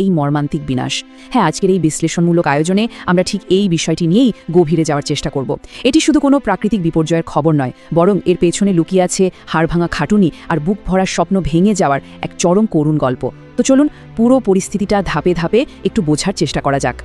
এই মর্মান্তিক বিনাশ। হ্যাঁ, আজকের এই বিশ্লেষণমূলক আয়োজনে আমরা ঠিক এই বিষয়টি নিয়েই গভীরে যাওয়ার চেষ্টা করব। এটি শুধু কোনো প্রাকৃতিক বিপর্যয়ের খবর নয়, বরং এর পেছনে লুকিয়ে আছে হাড়ভাঙা খাটুনি আর বুক ভরা স্বপ্ন ভেঙে যাওয়ার এক চরম করুণ গল্প। তো চলুন পুরো পরিস্থিতিটা ধাপে ধাপে একটু বোঝার চেষ্টা করা যাক।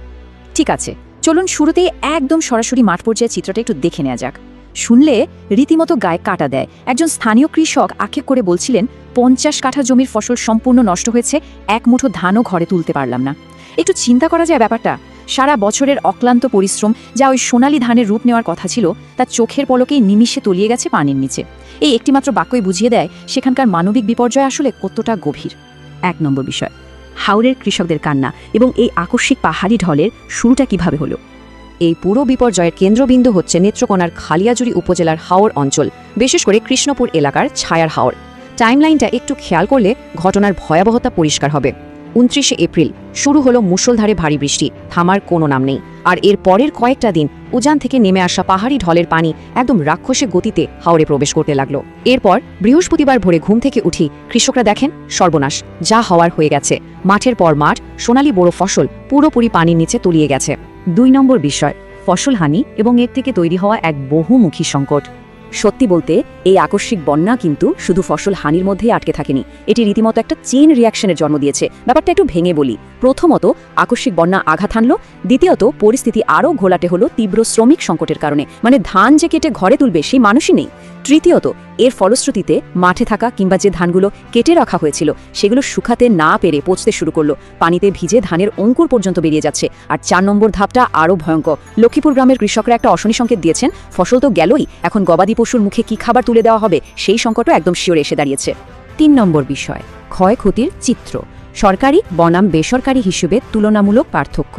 ঠিক আছে, চলুন শুরুতেই একদম সরাসরি মাঠ পর্যায়ে চিত্রটা একটু দেখে নেওয়া যাক। শুনলে রীতিমতো গায়ে কাটা দেয়। একজন স্থানীয় কৃষক আক্ষেপ করে বলছিলেন, 50 কাঠা জমির ফসল সম্পূর্ণ নষ্ট হয়েছে, এক মুঠো ধানও ঘরে তুলতে পারলাম না। একটু চিন্তা করা যায় ব্যাপারটা। সারা বছরের অক্লান্ত পরিশ্রম, যা ওই সোনালী ধানের রূপ নেওয়ার কথা ছিল, তা চোখের পলকেই নিমিষে তলিয়ে গেছে পানির নিচে। এই একটিমাত্র বাক্যই বুঝিয়ে দেয় সেখানকার মানবিক বিপর্যয় আসলে কতটা গভীর। 1 নম্বর বিষয়, হাওরের কৃষকদের কান্না এবং এই আকস্মিক পাহাড়ি ঢলের শুরুটা কিভাবে হলো। এই পুরো বিপর্যয়ের কেন্দ্রবিন্দু হচ্ছে নেত্রকোনার খালিয়াজুড়ি উপজেলার হাওর অঞ্চল, বিশেষ করে কৃষ্ণপুর এলাকার ছায়ার হাওর। টাইমলাইনটা একটু খেয়াল করলে ঘটনার ভয়াবহতা পরিষ্কার হবে। 29 এপ্রিল শুরু হলো মুষলধারে ভারী বৃষ্টি, থামার কোনো নাম নেই। আর এর পরের কয়েকটা দিন উজান থেকে নেমে আসা পাহাড়ি ঢলের পানি একদম রাক্ষসে গতিতে হাওরে প্রবেশ করতে লাগলো। এরপর বৃহস্পতিবার ভোরে ঘুম থেকে উঠি কৃষকরা দেখেন সর্বনাশ, যা হওয়ার হয়ে গেছে। মাঠের পর মাঠ, সোনালী বড় ফসল পুরোপুরি পানির নিচে তলিয়ে গেছে। 2 নম্বর বিষয়, ফসলহানি এবং এর থেকে তৈরি হওয়া এক বহুমুখী সংকট। সত্যি বলতে এই আকস্মিক বন্যা কিন্তু শুধু ফসল হানির মধ্যেই আটকে থাকেনি, এটি রীতিমতো একটা চেইন রিয়াকশনের জন্ম দিয়েছে। ব্যাপারটা একটু ভেঙে বলি। প্রথমত, আকস্মিক বন্যা আঘাত হানল। দ্বিতীয়ত, পরিস্থিতি আরও ঘোলাটে হলো তীব্র শ্রমিক সংকটের কারণে, মানে ধান যে কেটে ঘরে তুলবে সেই মানুষই নেই। তৃতীয়ত, এর ফলশ্রুতিতে মাঠে থাকা কিংবা যে ধানগুলো কেটে রাখা হয়েছিল সেগুলো শুকাতে না পেরে পচতে শুরু করলো, পানিতে ভিজে ধানের অঙ্কুর পর্যন্ত বেরিয়ে যাচ্ছে। আর 4 নম্বর ধাপটা আরও ভয়ঙ্কর। লক্ষ্মীপুর গ্রামের কৃষকরা একটা অশনি সংকেত দিয়েছেন, ফসল তো গেলই, এখন গবাদি পশুর মুখে কি খাবার তুলে দেওয়া হবে সেই সংকটও একদম শিওরে এসে দাঁড়িয়েছে। 3 নম্বর বিষয়, ক্ষয়ক্ষতির চিত্র, সরকারি বনাম বেসরকারি হিসেবে তুলনামূলক পার্থক্য।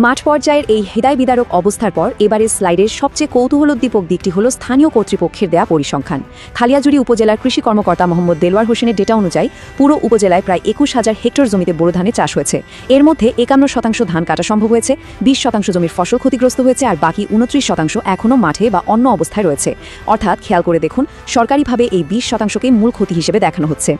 মাঠ পর্যায়ের এই হৃদয় বিদারক অবস্থার পর এবারের স্লাইডের সবচেয়ে কৌতূহলোদ্দীপক দিকটি হল স্থানীয় কর্তৃপক্ষের দেয়া পরিসংখ্যান। খালিয়াজুড়ি উপজেলার কৃষি কর্মকর্তা মোহাম্মদ দেলোয়ার হোসেনের ডেটা অনুযায়ী পুরো উপজেলায় প্রায় 21,000 হেক্টর জমিতে বোরো ধানের চাষ হয়েছে। এর মধ্যে 51% ধান কাটা সম্ভব হয়েছে, 20% জমির ফসল ক্ষতিগ্রস্ত হয়েছে, আর বাকি 29% এখনও মাঠে বা অন্য অবস্থায় রয়েছে। অর্থাৎ খেয়াল করে দেখুন, সরকারিভাবে এই 20%কেই মূল ক্ষতি হিসেবে দেখানো হচ্ছে।